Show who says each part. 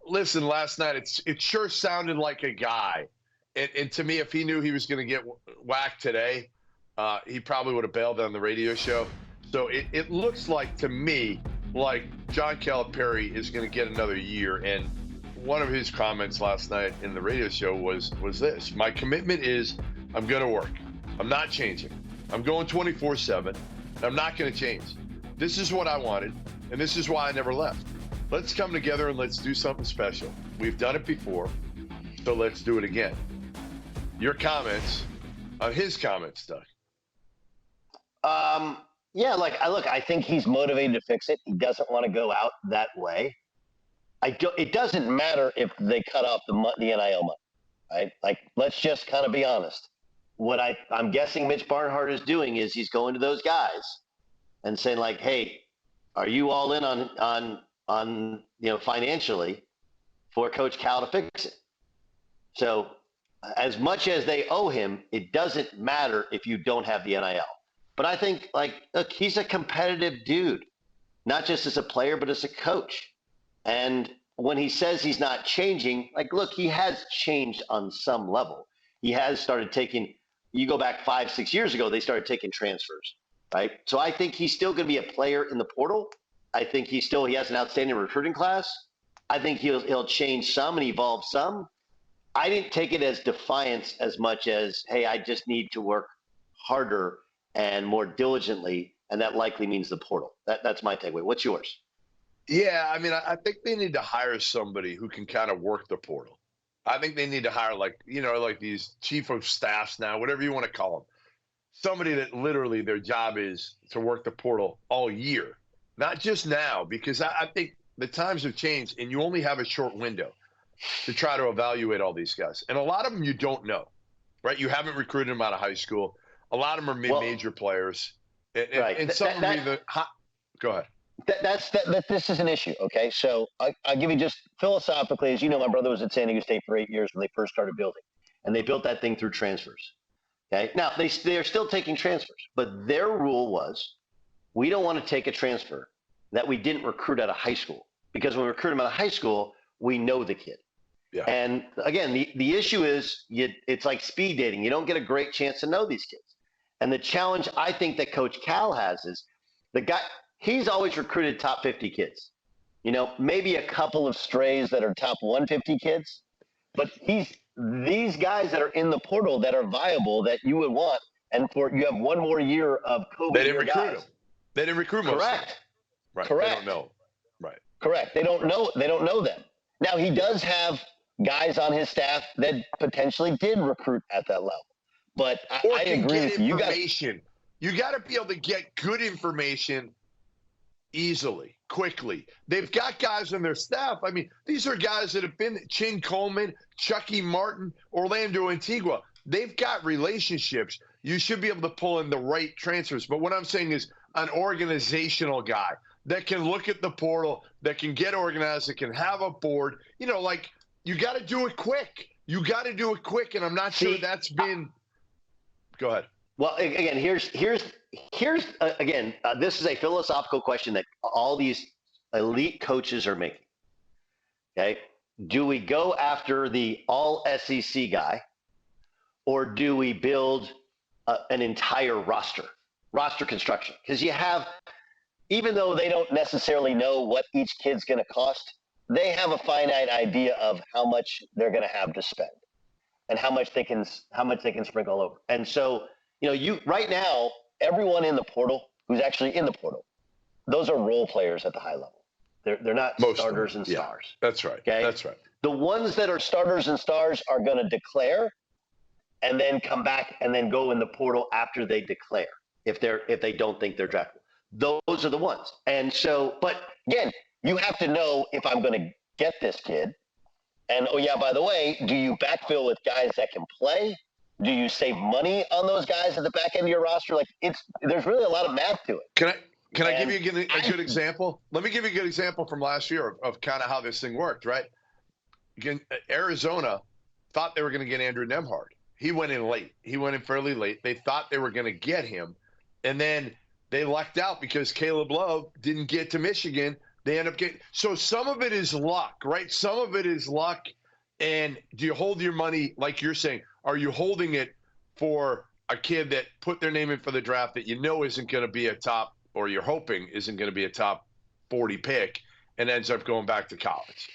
Speaker 1: listen, last night it sure sounded like a guy. And to me, if he knew he was going to get whacked today, he probably would have bailed on the radio show. So it looks like to me like John Calipari is going to get another year. And one of his comments last night in the radio show was this: my commitment is I'm going to work. I'm not changing. I'm going 24/7. I'm not going to change. This is what I wanted, and this is why I never left. Let's come together and let's do something special. We've done it before, so let's do it again. Your comments on his comments, Doug.
Speaker 2: Yeah, I think he's motivated to fix it. He doesn't want to go out that way. It doesn't matter if they cut off the NIL money, right? Like, let's just kind of be honest. What I'm guessing Mitch Barnhart is doing is he's going to those guys and saying, like, hey, are you all in on financially for Coach Cal to fix it? So as much as they owe him, it doesn't matter if you don't have the NIL. But I think, look, he's a competitive dude, not just as a player, but as a coach. And when he says he's not changing, look, he has changed on some level. He has started taking, you go back 5-6 years ago, they started taking transfers, right? So I think he's still going to be a player in the portal. I think he has an outstanding recruiting class. I think he'll change some and evolve some. I didn't take it as defiance as much as, hey, I just need to work harder and more diligently, and that likely means the portal. That's my takeaway. What's yours?
Speaker 1: Yeah, I mean, I think they need to hire somebody who can kind of work the portal. I think they need to hire like these chief of staffs now, whatever you want to call them. Somebody that literally their job is to work the portal all year, not just now, because I think the times have changed and you only have a short window to try to evaluate all these guys. And a lot of them you don't know, right? You haven't recruited them out of high school. A lot of them are mid-major players.
Speaker 2: Right.
Speaker 1: And some go ahead.
Speaker 2: This is an issue, okay? So I'll give you just philosophically, as you know, my brother was at San Diego State for 8 years when they first started building. And they built that thing through transfers, okay? Now, they're still taking transfers. But their rule was, we don't want to take a transfer that we didn't recruit out of high school. Because when we recruit them out of high school, we know the kid.
Speaker 1: Yeah.
Speaker 2: And again, the issue is it's like speed dating. You don't get a great chance to know these kids. And the challenge I think that Coach Cal has is the guy, he's always recruited top 50 kids. Maybe a couple of strays that are top 150 kids, but these guys that are in the portal that are viable that you would want, and you have one more year of COVID.
Speaker 1: They didn't recruit them. They didn't recruit most.
Speaker 2: Correct.
Speaker 1: Right.
Speaker 2: Correct.
Speaker 1: They don't know. Right.
Speaker 2: Correct. They don't know them. Now he does have guys on his staff that potentially did recruit at that level. But I agree with you.
Speaker 1: You got to be able to get good information easily, quickly. They've got guys on their staff. I mean, these are guys that have been Chin Coleman, Chucky Martin, Orlando Antigua. They've got relationships. You should be able to pull in the right transfers. But what I'm saying is an organizational guy that can look at the portal, that can get organized, that can have a board. You got to do it quick. And I'm not sure that's been – go ahead.
Speaker 2: Well, again, here's this is a philosophical question that all these elite coaches are making. Okay, do we go after the all SEC guy, or do we build an entire roster construction? Because you have, even though they don't necessarily know what each kid's going to cost, they have a finite idea of how much they're going to have to spend. And how much they can sprinkle over. And so, you right now, everyone in the portal who's actually in the portal, those are role players at the high level. They're not starters and stars.
Speaker 1: That's right.
Speaker 2: Okay?
Speaker 1: That's right.
Speaker 2: The ones that are starters and stars are going to declare and then come back and then go in the portal after they declare if they don't think they're draftable. Those are the ones. And so, but again, you have to know if I'm going to get this kid. And, oh, yeah, by the way, do you backfill with guys that can play? Do you save money on those guys at the back end of your roster? There's really a lot of math to it.
Speaker 1: Can I give you a good example? Let me give you a good example from last year of kind of how this thing worked, right? Again, Arizona thought they were going to get Andrew Nemhard. He went in late. He went in fairly late. They thought they were going to get him. And then they lucked out because Caleb Love didn't get to Michigan They end up getting – so some of it is luck, right? Some of it is luck. And do you hold your money, like you're saying, are you holding it for a kid that put their name in for the draft that you know isn't going to be a top – or you're hoping isn't going to be a top 40 pick and ends up going back to college?